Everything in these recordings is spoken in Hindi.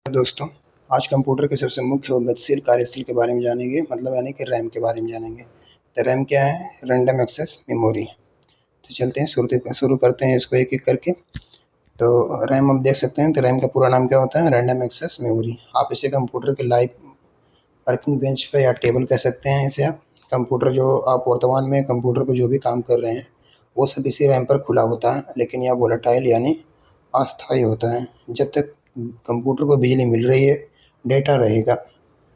दोस्तों, आज कंप्यूटर के सबसे मुख्य और गतिशील कार्यस्थल के बारे में जानेंगे, मतलब यानी कि रैम के बारे में जानेंगे। तो रैम क्या है? Random access memory. तो चलते हैं शुरू करते हैं इसको एक-एक करके। तो रैम आप देख सकते हैं, तो रैम का पूरा नाम क्या होता है? Random access memory. आप इसे कंप्यूटर के लाइव वर्किंग बेंच पे या टेबल कह सकते हैं इसे आप। कंप्यूटर जो आप वर्तमान में कंप्यूटर पे जो भी काम कर रहे हैं, वो सब इसी रैम पर खुला होता है, लेकिन यह वोलेटाइल यानी अस्थायी होता है। जब तक कंप्यूटर को बिजली मिल रही है, डेटा रहेगा।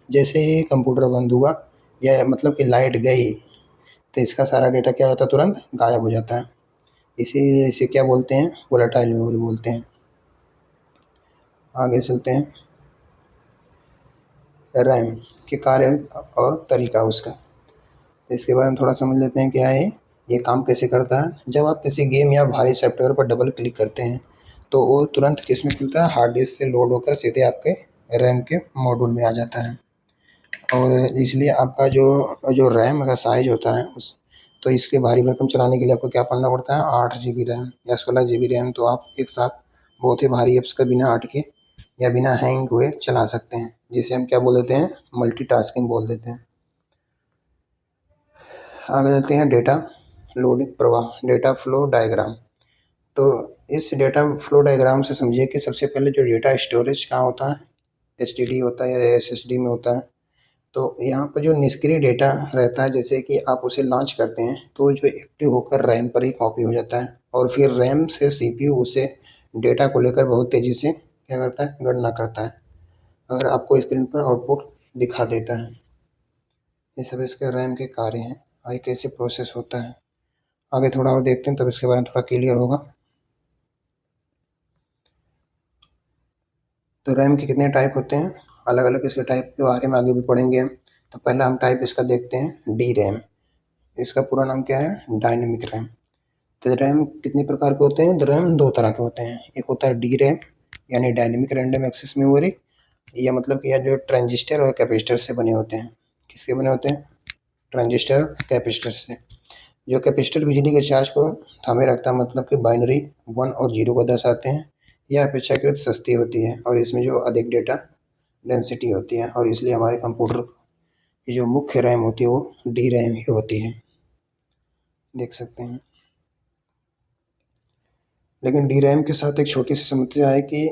जैसे ही कंप्यूटर बंद हुआ या मतलब कि लाइट गई, तो इसका सारा डेटा क्या होता है? तुरंत गायब हो जाता है। इसे क्या बोलते हैं? वोलेटाइल मेमोरी बोलते हैं। आगे चलते हैं, रैम के कार्य और तरीका उसका। तो इसके बारे में थोड़ा समझ लेते हैं, क्या है ये काम कैसे करता है। जब आप किसी गेम या भारी सॉफ्टवेयर पर डबल क्लिक करते हैं, तो वो तुरंत किस में खुलता है? हार्ड डिस्क से लोड होकर सीधे आपके रैम के मॉड्यूल में आ जाता है। और इसलिए आपका जो जो रैम का साइज होता है उस तो इसके भारी भरकम चलाने के लिए आपको क्या पढ़ना पड़ता है? 8 जीबी रैम या 16 जीबी रैम। तो आप एक साथ बहुत ही भारी ऐप्स का बिना अटके या बिना हैंग हुए चला सकते हैं, जिसे हम क्या बोल देते हैं? मल्टीटास्किंग बोल देते हैं। आगे चलते हैं, डेटा लोडिंग प्रवाह, डेटा फ्लो डायग्राम। तो इस डेटा फ्लो डायग्राम से समझिए कि सबसे पहले जो डेटा स्टोरेज कहाँ होता है? एचडीडी होता है या एसएसडी में होता है। तो यहाँ पर जो निष्क्रिय डेटा रहता है, जैसे कि आप उसे लॉन्च करते हैं, तो जो एक्टिव होकर रैम पर ही कॉपी हो जाता है, और फिर रैम से सीपीयू उसे डेटा को लेकर बहुत तेज़ी से क्या करता है? गणना करता है, अगर आपको स्क्रीन पर आउटपुट दिखा देता है। ये सब इसके रैम के कार्य हैं, और ये कैसे प्रोसेस होता है। आगे थोड़ा और देखते हैं, तब इसके बारे में थोड़ा क्लियर होगा। तो रैम के कितने टाइप होते हैं? अलग अलग इसके टाइप के बारे में आगे भी पढ़ेंगे हम। तो पहला हम टाइप इसका देखते हैं, डी रैम। इसका पूरा नाम क्या है? Dynamic RAM. तो रैम कितने प्रकार के होते हैं? तो रैम दो तरह के होते हैं। एक होता है डी रैम यानी डायनेमिक रैंडम एक्सेस मेमोरी, या मतलब कि यह जो ट्रांजिस्टर और कैपेसिटर से बने होते हैं। किसके बने होते हैं? ट्रांजिस्टर कैपेसिटर से। जो कैपेसिटर बिजली के चार्ज को थामे रखता है, मतलब कि बाइनरी 1 और 0 को दर्शाते हैं। यह अपेक्षाकृत सस्ती होती है, और इसमें जो अधिक डेटा डेंसिटी होती है, और इसलिए हमारे कंप्यूटर की जो मुख्य रैम होती है वो डी रैम ही होती है, देख सकते हैं। लेकिन डी रैम के साथ एक छोटी सी समस्या है कि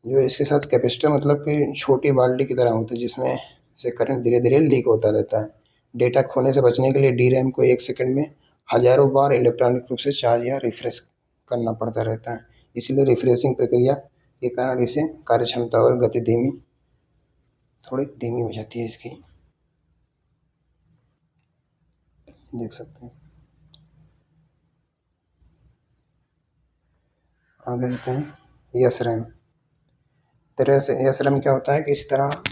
जो इसके साथ कैपेसिटर मतलब कि छोटी बाल्टी की तरह होता है, जिसमें से करंट धीरे धीरे लीक होता रहता है। डेटा खोने से बचने के लिए डी रैम को 1 सेकंड में हजारों बार इलेक्ट्रॉनिक रूप से चार्ज या रिफ्रेश करना पड़ता रहता है। इसलिए रिफ्रेशिंग प्रक्रिया के कारण इसे कार्यक्षमता और गति थोड़ी धीमी हो जाती है इसकी, देख सकते हैं। आगे बढ़ते हैं, यस रैम। तरह से यस रैम क्या होता है कि इसी तरह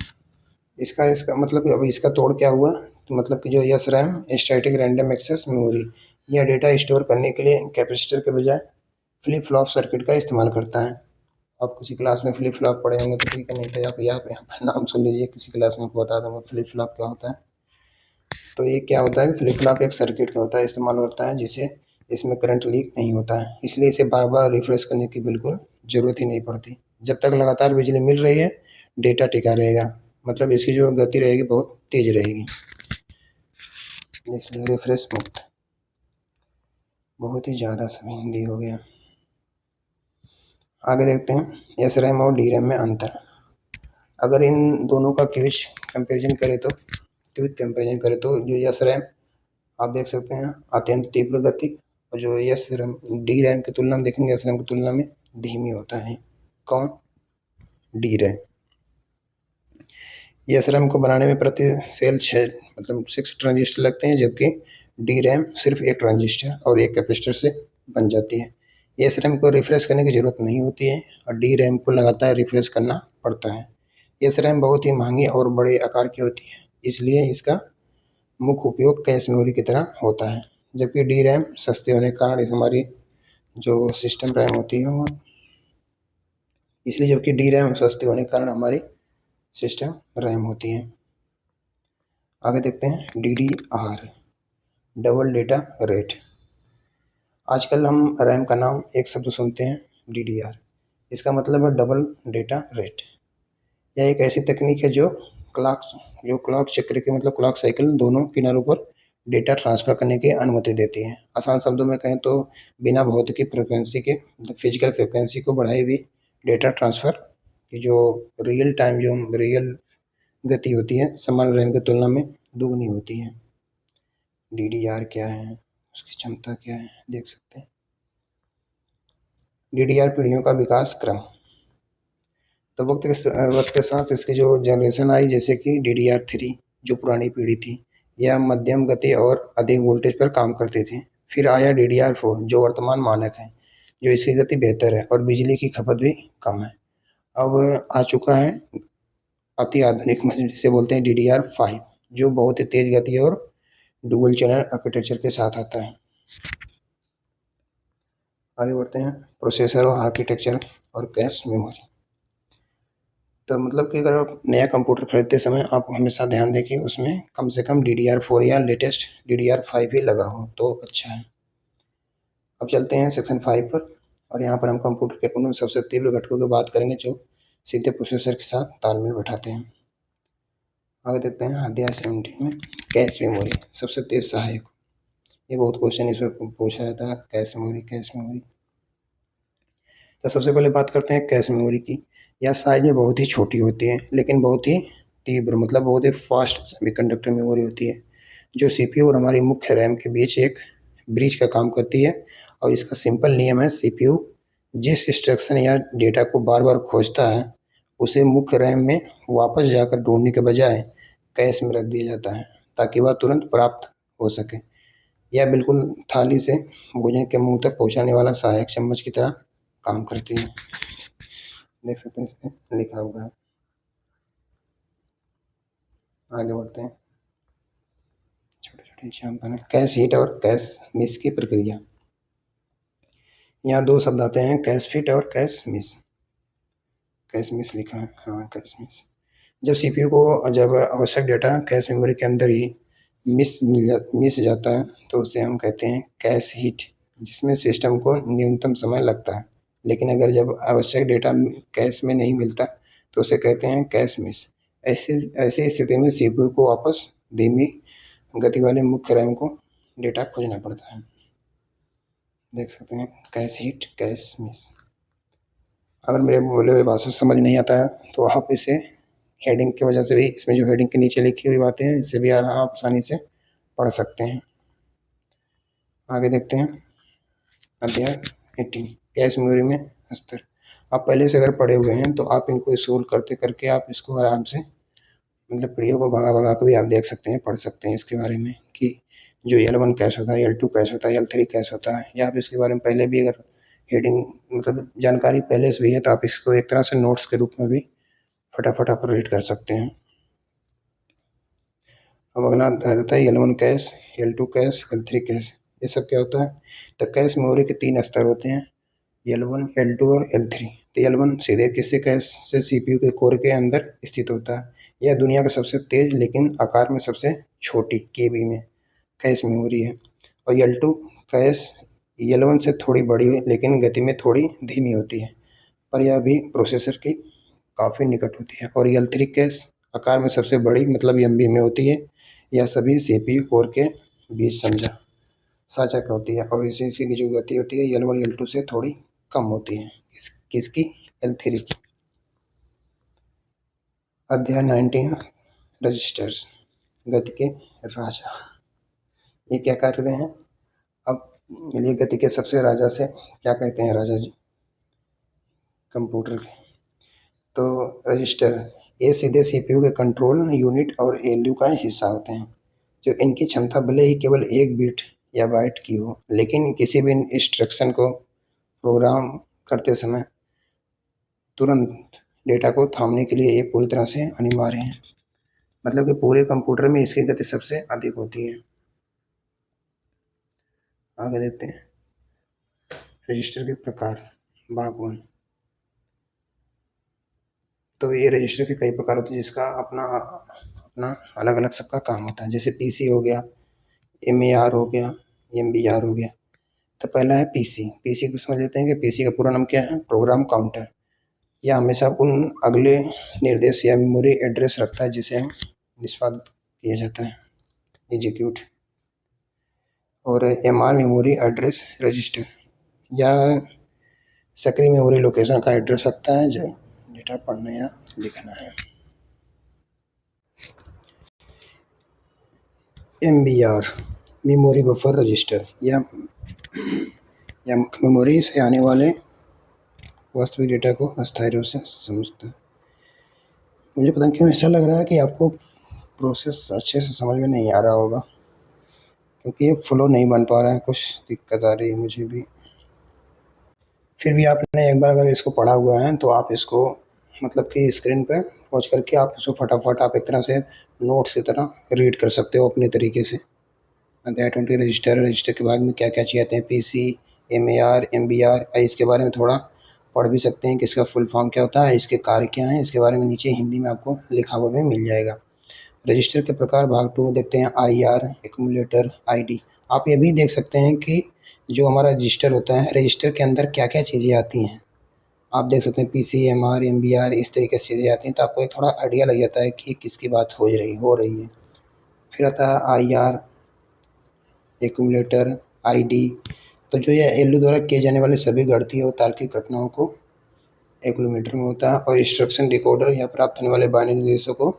इसका इसका मतलब अभी इसका तोड़ क्या हुआ? तो मतलब कि जो S RAM static random access memory, यह डेटा स्टोर करने के लिए कैपेसिटर के बजाय फ्लिप फ्लॉप सर्किट का इस्तेमाल करता है। आप किसी क्लास में फ्लिप फ्लॉप पढ़े होंगे तो ठीक है, नहीं तो आप यहाँ पे नाम सुन लीजिए, किसी क्लास में आपको बता दूंगा फ्लिप फ्लॉप क्या होता है। तो ये क्या होता है? फ्लिप फ्लॉप एक सर्किट का होता है, इस्तेमाल होता है जिसे इसमें करंट लीक नहीं होता है, इसलिए इसे बार बार रिफ्रेश करने की बिल्कुल ज़रूरत ही नहीं पड़ती। जब तक लगातार बिजली मिल रही है, डेटा टिका रहेगा, मतलब इसकी जो गति रहेगी बहुत तेज रहेगी, इसलिए रिफ्रेश मुक्त। बहुत ही ज़्यादा समय हिंदी हो गया। आगे देखते हैं, एस रैम और डी रैम में अंतर। अगर इन दोनों का क्विक कंपेरिजन करें तो जो एस रैम आप देख सकते हैं अत्यंत तीव्र गति, और जो एस रैम डी रैम की तुलना में देखेंगे, एस रैम की तुलना में धीमी होता है। कौन? D RAM. एस रैम को बनाने में प्रति सेल 6 ट्रांजिस्टर लगते हैं, जबकि डी रैम सिर्फ एक ट्रांजिस्टर और एक कैपेसिटर से बन जाती है। एस रैम को रिफ्रेश करने की ज़रूरत नहीं होती है, और डी रैम को लगातार रिफ्रेश करना पड़ता है। एस रैम बहुत ही महंगी और बड़े आकार की होती है, इसलिए इसका मुख्य उपयोग कैश मेमोरी की तरह होता है, जबकि डी रैम सस्ते होने के कारण इस हमारी जो सिस्टम रैम होती है वो इसलिए जबकि डी रैम सस्ते होने के कारण हमारी सिस्टम रैम होती है। आगे देखते हैं, D D R, double data rate. आजकल हम रैम का नाम एक शब्द सुनते हैं, डी डी आर। इसका मतलब है डबल डेटा रेट। यह एक ऐसी तकनीक है जो क्लॉक चक्र के मतलब क्लॉक साइकिल दोनों किनारों पर डेटा ट्रांसफ़र करने की अनुमति देती है। आसान शब्दों में कहें तो बिना भौतिकी फ्रीक्वेंसी के मतलब फिजिकल फ्रीक्वेंसी को बढ़ाई हुई डेटा ट्रांसफ़र की जो रियल गति होती है सामान्य रैम की तुलना में दुगनी होती है। डीडीआर क्या है, उसकी क्षमता क्या है, देख सकते हैं। डीडीआर पीढ़ियों का विकास क्रम। तो वक्त के साथ इसकी जो जनरेशन आई, जैसे कि DDR3 जो पुरानी पीढ़ी थी, यह मध्यम गति और अधिक वोल्टेज पर काम करती थी। फिर आया DDR4 जो वर्तमान मानक है, जो इसकी गति बेहतर है और बिजली की खपत भी कम है। अब आ चुका है अति आधुनिक जिसे बोलते हैं DDR5, जो बहुत ही तेज गति और डुअल चैनल आर्किटेक्चर के साथ आता है। आगे बढ़ते हैं प्रोसेसर और आर्किटेक्चर और कैश मेमोरी। तो मतलब कि अगर आप नया कंप्यूटर खरीदते समय आप हमेशा ध्यान दें कि उसमें कम से कम DDR4 या लेटेस्ट DDR5 ही लगा हो तो अच्छा है। अब चलते हैं सेक्शन 5 पर, और यहाँ पर हम कंप्यूटर के उन सबसे तीव्र घटकों की बात करेंगे जो सीधे प्रोसेसर के साथ तालमेल बैठाते हैं। आगे देखते हैं अध्याय 17 में कैश मेमोरी सबसे तेज सहायक। ये बहुत क्वेश्चन इसमें पूछा जाता है, कैश मेमोरी। तो सबसे पहले बात करते हैं कैश मेमोरी की। यह साइज में बहुत ही छोटी होती है लेकिन बहुत ही तीव्र मतलब बहुत ही फास्ट सेमीकंडक्टर मेमोरी होती है, जो सीपीयू और हमारी मुख्य रैम के बीच एक ब्रिज का काम करती है। और इसका सिंपल नियम है, सीपीयू जिस इंस्ट्रक्शन या डेटा को बार बार खोजता है उसे मुख्य रैम में वापस जाकर ढूंढने के बजाय कैश में रख दिया जाता है ताकि वह तुरंत प्राप्त हो सके। यह बिल्कुल थाली से भोजन के मुंह तक पहुंचाने वाला सहायक चम्मच की तरह काम करती है। देख सकते हैं इसमें लिखा हुआ है। आगे बढ़ते हैं, छोटे छोटे एग्जाम्पल है कैश हिट और कैश मिस की प्रक्रिया। यहाँ दो शब्द आते हैं, कैश हिट और कैश मिस। कैश मिस लिखा है, हाँ कैश मिस। जब आवश्यक डेटा कैश मेमोरी के अंदर ही मिस जाता है तो उसे हम कहते हैं कैश हिट, जिसमें सिस्टम को न्यूनतम समय लगता है। लेकिन अगर जब आवश्यक डेटा कैश में नहीं मिलता तो उसे कहते हैं कैश मिस। ऐसी ऐसी स्थिति में सीपीयू को वापस धीमी गति वाले मुख्य रैम को डेटा खोजना पड़ता है। देख सकते हैं कैश हिट कैश मिस। अगर मेरे बोले हुए भाषा समझ नहीं आता है तो आप इसे हेडिंग की वजह से भी, इसमें जो हेडिंग के नीचे लिखी हुई बातें हैं इससे भी आप आसानी से पढ़ सकते हैं। आगे देखते हैं अध्याय 18 कैश मेमोरी में स्तर। आप पहले से अगर पढ़े हुए हैं तो आप इनको सोल्व करते करके आप इसको आराम से मतलब पीढ़ियों को भगा भगा के भी आप देख सकते हैं, पढ़ सकते हैं इसके बारे में कि जो L1 कैश होता है, L2 कैश होता है, L3 कैश होता है, या आप इसके बारे में पहले भी अगर हेडिंग मतलब जानकारी पहले से भी है तो आप इसको एक तरह से नोट्स के रूप में भी फटाफट आप रीड कर सकते हैं। अब अगला आता है L1 cash, L2 cash, L3 cash. ये सब क्या होता है? तो कैश मेमोरी के 3 स्तर होते हैं, L1, L2 और L3। तो L1 सीधे किसी कैश से सीपीयू के कोर के अंदर स्थित होता है। यह दुनिया का सबसे तेज लेकिन आकार में सबसे छोटी केबी में कैश मेमोरी है। और L2 कैश L1 से थोड़ी बड़ी है लेकिन गति में थोड़ी धीमी होती है, पर यह भी प्रोसेसर की काफ़ी निकट होती है। और L3 कैश आकार में सबसे बड़ी मतलब एमबी में होती है। यह सभी सीपीयू कोर के बीच साझा होती है और इसकी जो गति होती है L1 L2 से थोड़ी कम होती है। किसकी? L3 की। अध्याय 19 रजिस्टर्स गति के राजा। ये क्या करते हैं? अब ये गति के सबसे राजा से क्या कहते हैं राजा जी? कंप्यूटर के। तो रजिस्टर ये सीधे सीपीयू के कंट्रोल यूनिट और एलयू का हिस्सा होते हैं, जो इनकी क्षमता भले ही केवल 1 बिट या बाइट की हो, लेकिन किसी भी इंस्ट्रक्शन को प्रोग्राम करते समय तुरंत डेटा को थामने के लिए ये पूरी तरह से अनिवार्य है। मतलब कि पूरे कंप्यूटर में इसकी गति सबसे अधिक होती है। आगे देखते हैं रजिस्टर के प्रकार। भाग 1। तो ये रजिस्टर के कई प्रकार होते हैं जिसका अपना अपना अलग अलग सबका काम होता है। जैसे पीसी हो गया, एमएआर हो गया, एमबीआर हो गया। तो पहला है पीसी। पीसी को समझ लेते हैं कि पीसी का पूरा नाम क्या है? Program counter. यह हमेशा उन अगले निर्देश या मेमोरी एड्रेस रखता है जिसे निष्पादित किया जाता है, एग्जीक्यूट। और एमआर मेमोरी एड्रेस रजिस्टर या सक्रिय मेमोरी लोकेशन का एड्रेस रखता है जो डेटा पढ़ना या लिखना है। एमबीआर मेमोरी बफर रजिस्टर या मुख्य मेमोरी से आने वाले वास्तविक डेटा को अस्थायी रूप से समझता है। मुझे पता नहीं क्यों ऐसा लग रहा है कि आपको प्रोसेस अच्छे से समझ में नहीं आ रहा होगा, क्योंकि ये फ्लो नहीं बन पा रहा है, कुछ दिक्कत आ रही है मुझे भी। फिर भी आपने एक बार अगर इसको पढ़ा हुआ है तो आप इसको मतलब कि स्क्रीन पे पहुँच करके आप इसको फटाफट आप एक तरह से नोट्स की तरह रीड कर सकते हो अपने तरीके से। अध्याय 20 रजिस्टर के बाद में क्या-क्या चीज़ें आते हैं, पीसी, एमएआर, एमबीआर, इसके बारे में थोड़ा पढ़ भी सकते हैं कि इसका फुल फॉर्म क्या होता है, इसके कार्य क्या हैं, इसके बारे में नीचे हिंदी में आपको लिखा हुआ भी मिल जाएगा। रजिस्टर के प्रकार भाग 2 में देखते हैं, आईआर, एक्यूमुलेटर, आईडी। आप ये भी देख सकते हैं कि जो हमारा रजिस्टर होता है, रजिस्टर के अंदर क्या-क्या चीज़ें आती हैं। आप देख सकते हैं पीसी, एमआर, एमबीआर इस तरीके से चीज़ें आती हैं, तो आपको एक थोड़ा आइडिया लग जाता है कि किसकी बात हो रही है। फिर आता है आईआर, एक्यूमुलेटर, आईडी। तो जो ये एलयू द्वारा किए जाने वाले सभी गणितीय और तार्किक घटनाओं को एक्यूमुलेटर में होता है और इंस्ट्रक्शन डिकोडर या प्राप्त होने वाले बाइनरी निर्देशों को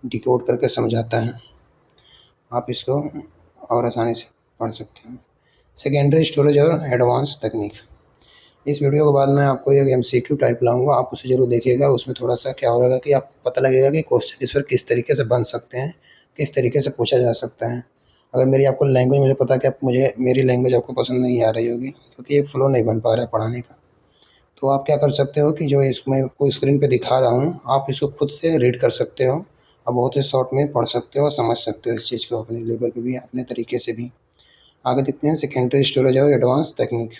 डिकोड करके समझाता है। आप इसको और आसानी से पढ़ सकते हैं। सेकेंडरी स्टोरेज और एडवांस तकनीक। इस वीडियो के बाद मैं आपको एक एमसीक्यू टाइप लाऊंगा, आप उसे ज़रूर देखिएगा। उसमें थोड़ा-सा क्या होगा कि आपको पता लगेगा कि क्वेश्चन इस पर किस तरीके से बन सकते हैं, किस तरीके से पूछा जा सकता है। अगर मेरी आपको लैंग्वेज मुझे पता है कि मुझे मेरी लैंग्वेज आपको पसंद नहीं आ रही होगी, क्योंकि ये फ्लो नहीं बन पा रहा है पढ़ाने का। तो आप क्या कर सकते हो कि जो इसमें कोई स्क्रीन पे दिखा रहा हूँ, आप इसको खुद से रीड कर सकते हो और बहुत ही शॉर्ट में पढ़ सकते हो और समझ सकते हो इस चीज़ को अपने लेवल पे भी, अपने तरीके से भी। आगे देखते हैं सेकेंडरी स्टोरेज और एडवांस तकनीक।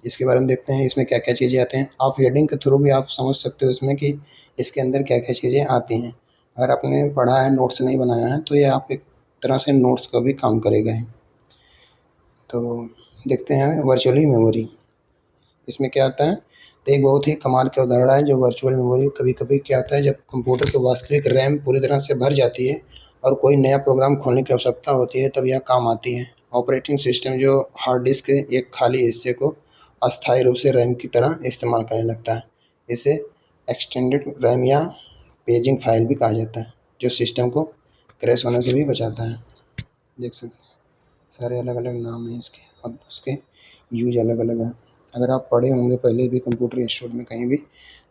इसके बारे में देखते हैं इसमें क्या-क्या चीज़ें आती हैं। आप हेडिंग के थ्रू भी आप समझ सकते हो इसमें कि इसके अंदर क्या-क्या चीज़ें आती हैं। अगर आपने पढ़ा है, नोट्स नहीं बनाया है, तो ये आप एक तरह से नोट्स का भी काम करेगा ही। तो देखते हैं वर्चुअली मेमोरी, इसमें क्या आता है। तो एक बहुत ही कमाल का उदाहरण है जो वर्चुअल मेमोरी। कभी-कभी क्या होता है जब कंप्यूटर की वास्तविक रैम पूरी तरह से भर जाती है और कोई नया प्रोग्राम खोलने की आवश्यकता होती है, तब यह काम आती है। ऑपरेटिंग सिस्टम जो हार्ड डिस्क के एक खाली हिस्से को अस्थायी रूप से रैम की तरह इस्तेमाल करने लगता है। इसे एक्सटेंडेड रैम या पेजिंग फाइल भी कहा जाता है, जो सिस्टम को क्रैश होने से भी बचाता है। देख सकते हैं सारे अलग-अलग नाम हैं इसके और उसके यूज़ अलग-अलग हैं। अगर आप पढ़े होंगे पहले भी कंप्यूटर इंस्टीट्यूट में कहीं भी,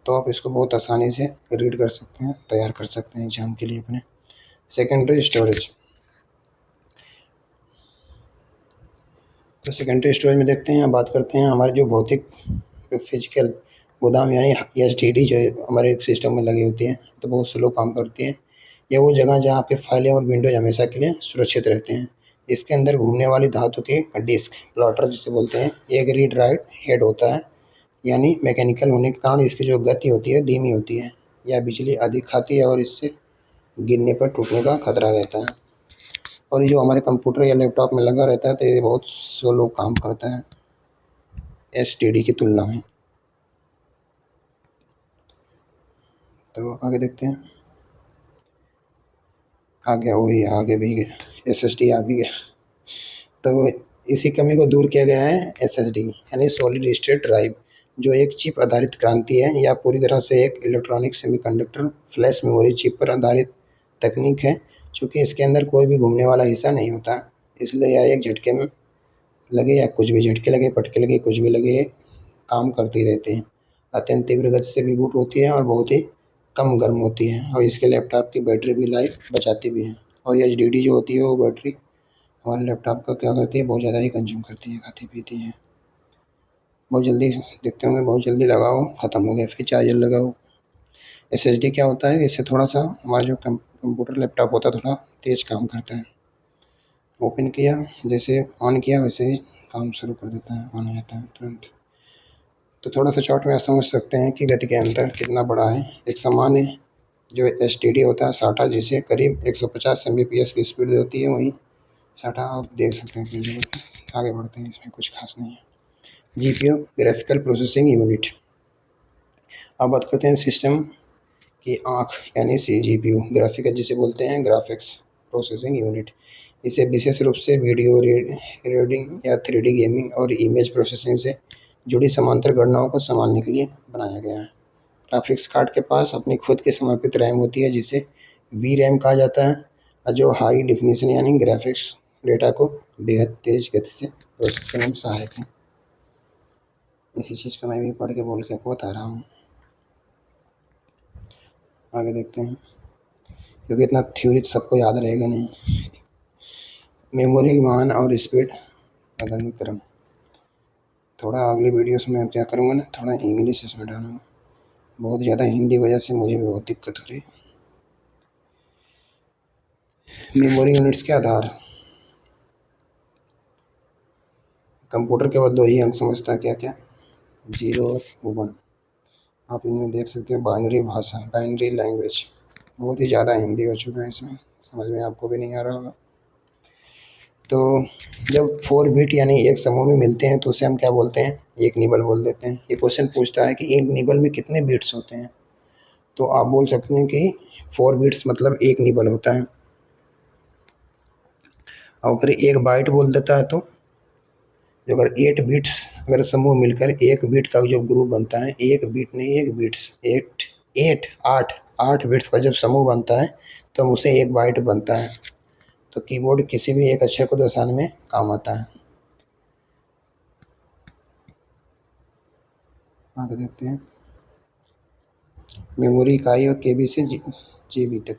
तो आप इसको बहुत आसानी से रीड कर सकते हैं, तैयार कर सकते हैं एग्ज़ाम के लिए अपने। Secondary storage. तो सेकेंडरी स्टोरेज में देखते हैं, बात करते हैं हमारे जो भौतिक फिजिकल गोदाम यानी एसटीडी जो हमारे सिस्टम में लगी होती है, तो बहुत स्लो काम करती है। ये वो जगह जहाँ आपके फाइलें और विंडोज हमेशा के लिए सुरक्षित रहते हैं। इसके अंदर घूमने वाली धातु की डिस्क प्लॉटर जिसे बोलते हैं, एक रीड राइट हेड होता है, यानी मैकेनिकल होने के कारण इसकी जो गति होती है धीमी होती है या बिजली अधिक खाती है और इससे गिरने पर टूटने का खतरा रहता है। और ये जो हमारे कंप्यूटर या लैपटॉप में लगा रहता है तो ये बहुत स्लो काम करता है एसटीडी की तुलना में। तो आगे देखते हैं, आ गया वही, आगे भी गया, एसएसडी आ भी गया। तो इसी कमी को दूर किया गया है एसएसडी यानी सॉलिड स्टेट ड्राइव, जो एक चिप आधारित क्रांति है या पूरी तरह से एक electronic semiconductor flash memory chip पर आधारित तकनीक है। चूँकि इसके अंदर कोई भी घूमने वाला हिस्सा नहीं होता, इसलिए यह एक झटके में लगे या कुछ भी झटके लगे, पटके लगे, कुछ भी लगे, काम करती रहती हैं। अत्यंत तीव्र गति से भी बूट होती है और बहुत ही कम गर्म होती है और इसके लैपटॉप की बैटरी भी लाइफ बचाती भी है। और ये एचडीडी जो होती है वो बैटरी हमारे लैपटॉप का क्या करती है, बहुत ज़्यादा ही कंज्यूम करती है, खाती पीती है। बहुत जल्दी देखते होंगे, बहुत जल्दी लगाओ ख़त्म हो गया, फिर चार्जर लगाओ। एसएसडी क्या होता है, इससे थोड़ा सा हमारा जो कंप्यूटर लैपटॉप होता है थोड़ा तेज़ काम करता है। ओपन किया, जैसे ऑन किया वैसे ही काम शुरू कर देता है, ऑन हो जाता है तुरंत। तो थोड़ा सा शॉर्ट में आप समझ सकते हैं कि गति के अंतर कितना बड़ा है। एक सामान्य जो एसटीडी होता है साटा, जिसे करीब 150 एमबीपीएस की स्पीड होती है, वहीं साटा आप देख सकते हैं अपनी जगह पे। आगे बढ़ते हैं, इसमें कुछ खास नहीं है। GPU graphical processing unit. अब बात करते हैं सिस्टम की आँख यानी सीजीपीयू, ग्राफिकल जिसे बोलते हैं ग्राफिक्स प्रोसेसिंग यूनिट। इसे विशेष रूप से वीडियो रीडिंग या 3D गेमिंग और इमेज प्रोसेसिंग से जुड़ी समांतर गणनाओं को संभालने के लिए बनाया गया है। ग्राफिक्स कार्ड के पास अपनी खुद की समर्पित रैम होती है जिसे वी रैम कहा जाता है, और जो हाई डिफिनीशन यानी ग्राफिक्स डेटा को बेहद तेज गति से प्रोसेस करने में सहायक है। इसी चीज़ को मैं भी पढ़ के बोल के आपको बता रहा हूँ। आगे देखते हैं, क्योंकि इतना थ्योरी सबको याद रहेगा नहीं। मेमोरी की मान और स्पीड बदलने क्रम, थोड़ा अगली वीडियोस में क्या करूँगा ना, थोड़ा इंग्लिश इसमें डालूँगा। बहुत ज़्यादा हिंदी की वजह से मुझे भी बहुत दिक्कत हो रही है। मेमोरी यूनिट्स के आधार, कंप्यूटर केवल 2 ही अंक समझता है, क्या क्या, 0 और 1। आप इनमें देख सकते हो बाइनरी भाषा, बाइनरी लैंग्वेज। बहुत ही ज़्यादा हिंदी हो चुका है इसमें, समझ में आपको भी नहीं आ रहा होगा। तो जब 4 बिट यानी एक समूह में मिलते हैं तो उसे हम क्या बोलते हैं, एक निबल बोल देते हैं। ये क्वेश्चन पूछता है कि एक निबल में कितने बिट्स होते हैं, तो आप बोल सकते हैं कि 4 बिट्स मतलब एक निबल होता है। और अगर एक बाइट बोल देता है तो जो अगर 8 बिट्स अगर समूह मिलकर एक बिट का जो ग्रुप बनता है, एक बिट नहीं, एक बिट्स, 8 बिट्स का जब समूह बनता है तो उसे एक बाइट बनता है। तो कीबोर्ड किसी भी एक अक्षर को दर्शाने में काम आता है। आगे देखते हैं, मेमोरी इकाई और केबी से जीबी तक।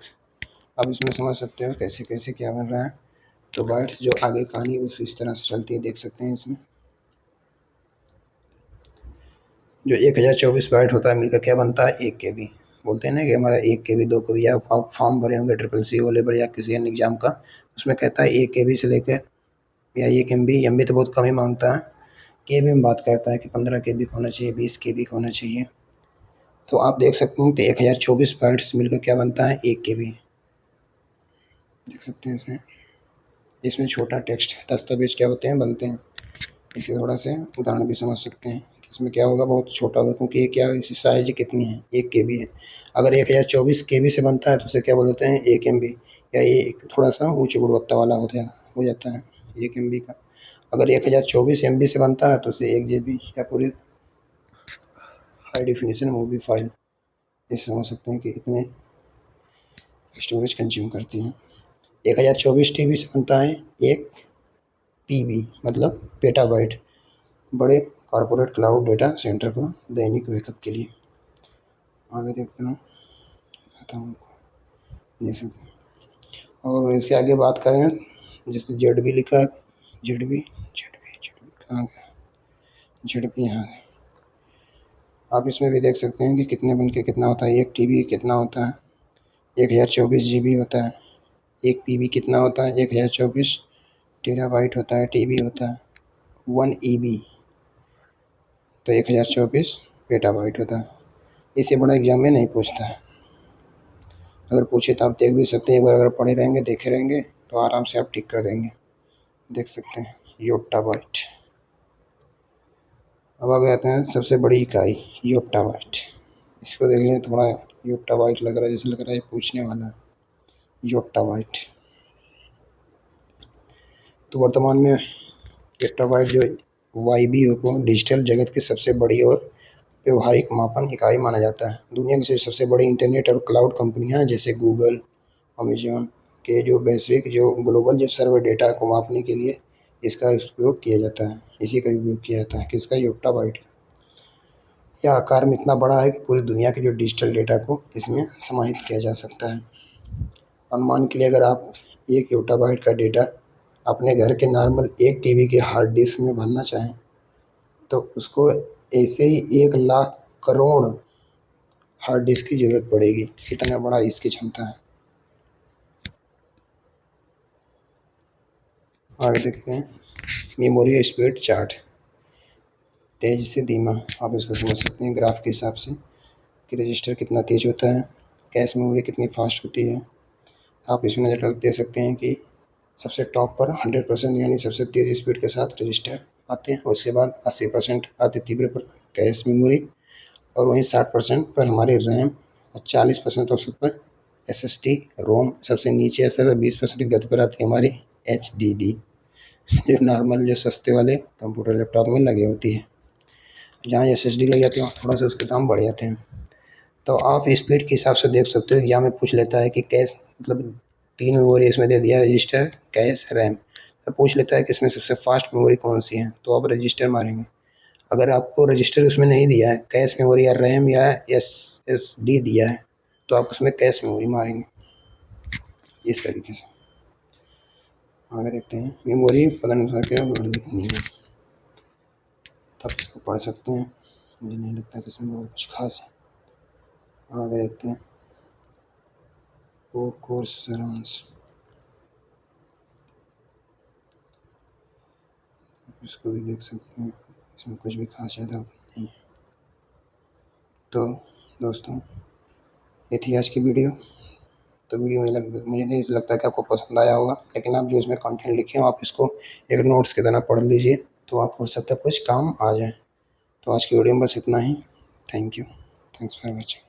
अब इसमें समझ सकते हो कैसे कैसे क्या बन रहा है। तो बाइट्स जो आगे कहानी उस इस तरह से चलती है, देख सकते हैं इसमें जो 1024 बाइट होता है मिलकर क्या बनता है, 1 केबी। बोलते हैं ना कि हमारा 1 केबी 2 केबी, या आप फॉर्म भरे होंगे ट्रिपल-सी ओ लेवल या किसी अन्य एग्जाम का, उसमें कहता है 1 केबी से लेकर या 1 एमबी, एमबी तो बहुत कम ही मांगता है, केबी में बात करता है कि 15 केबी का होना चाहिए, 20 केबी का होना चाहिए। तो आप देख सकते हैं कि 1024 बाइट्स मिलकर क्या बनता है, 1 केबी। देख सकते हैं इसमें छोटा टेक्स्ट दस्तावेज क्या होते हैं, बनते हैं। इसे थोड़ा से उदाहरण भी समझ सकते हैं कि इसमें क्या होगा, बहुत छोटा होगा, क्योंकि ये क्या है, इसकी साइज कितनी है, 1 केबी है। अगर 1024 केबी से बनता है तो उसे क्या बोलते हैं, 1 एमबी, या ये थोड़ा सा उच्च गुणवत्ता वाला हो जाता है 1 एमबी का। अगर 1024 एमबी से बनता है तो उसे 1 जीबी या पूरी हाई डिफिनीशन मूवी फाइल। इसे समझ सकते हैं कि इतने स्टोरेज कंज्यूम करती हैं। 1024 टीबी से बनता है 1 पीबी मतलब पेटाबाइट, बड़े कॉर्पोरेट क्लाउड डेटा सेंटर को दैनिक बैकअप के लिए। आगे देखते हैं, दिखाता हूँ आपको, जैसे और इसके आगे बात करें, जैसे जेड भी लिखा है, जेड भी कहाँ गया, जेड भी यहाँ है। आप इसमें भी देख सकते हैं कि कितने बन के कितना होता है, 1 टीबी कितना होता है, 1024 जीबी होता है। 1 पीबी कितना होता है, 1024 टेराबाइट होता है, टीबी होता है। 1 ईबी तो 1024 पेटाबाइट होता है। इससे बड़ा एग्जाम में नहीं पूछता है, अगर पूछे तो आप देख भी सकते हैं, एक बार अगर पढ़े रहेंगे देखे रहेंगे तो आराम से आप टिक कर देंगे। देख सकते हैं योट्टाबाइट। अब आगे आते हैं सबसे बड़ी इकाई योट्टाबाइट। इसको देख लें, थोड़ा योट्टाबाइट लग रहा है, जैसे लग रहा है पूछने वाला है, योट्टाबाइट। तो वर्तमान में योट्टाबाइट जो वाईबी को डिजिटल जगत की सबसे बड़ी और व्यवहारिक मापन इकाई माना जाता है। दुनिया की सबसे बड़ी इंटरनेट और क्लाउड कंपनियां जैसे गूगल, अमेजॉन के जो वैश्विक जो ग्लोबल जो सर्वर डेटा को मापने के लिए इसका उपयोग किया जाता है, इसी का उपयोग किया जाता है, किसका, योट्टाबाइट का। यह आकार में इतना बड़ा है कि पूरी दुनिया के जो डिजिटल डेटा को इसमें समाहित किया जा सकता है। अनुमान के लिए अगर आप 1 योट्टाबाइट का डेटा अपने घर के नॉर्मल 1 टीबी के हार्ड डिस्क में भरना चाहें तो उसको ऐसे ही 1 लाख करोड़ हार्ड डिस्क की ज़रूरत पड़ेगी, इतना बड़ा इसकी क्षमता है। आगे देखते हैं मेमोरी स्पीड चार्ट, तेज से धीमा। आप इसको समझ सकते हैं ग्राफ के हिसाब से कि रजिस्टर कितना तेज होता है, कैश मेमोरी कितनी फास्ट होती है। आप इसमें नज़र दे सकते हैं कि सबसे टॉप पर 100% यानी सबसे तेज़ स्पीड के साथ रजिस्टर आते हैं, और उसके बाद 80% अति तीव्र पर कैश मेमोरी, और वहीं 60% पर हमारी रैम और 40% औसत पर SSD रोम सबसे नीचे है सर। 20% की गति पर आती है हमारी HDD, जो नॉर्मल जो सस्ते वाले कंप्यूटर लैपटॉप में लगी होती है। जहाँ SSD लग जाती है वहाँ थोड़ा सा उसके दाम बढ़ जाते हैं। तो आप स्पीड के हिसाब से देख सकते हो। यहाँ में पूछ लेता है कि कैश मतलब 3 मेमोरी इसमें दे दिया, रजिस्टर, कैश, रैम। तो पूछ लेता है कि इसमें सबसे फास्ट मेमोरी कौन सी है, तो आप रजिस्टर मारेंगे। अगर आपको रजिस्टर उसमें नहीं दिया है, कैश मेमोरी या रैम या SSD दिया है, तो आप उसमें कैश मेमोरी मारेंगे। इस तरीके से आगे देखते हैं। मेमोरी पदानुसार क्या नहीं है, तब इसको पढ़ सकते हैं। मुझे नहीं लगता कि इसमें बहुत कुछ खास है। आगे देखते हैं। कोर्स सारांश, इसको भी देख सकते हैं। इसमें कुछ भी खास ज़्यादा नहीं है। तो दोस्तों, ये थी आज की वीडियो। तो वीडियो मुझे नहीं लगता कि आपको पसंद आया होगा, लेकिन आप जो इसमें कंटेंट लिखे हो आप इसको एक नोट्स की तरह पढ़ लीजिए, तो आपको हो सकता है कुछ काम आ जाए। तो आज की वीडियो में बस इतना ही। Thank you, thanks for watching.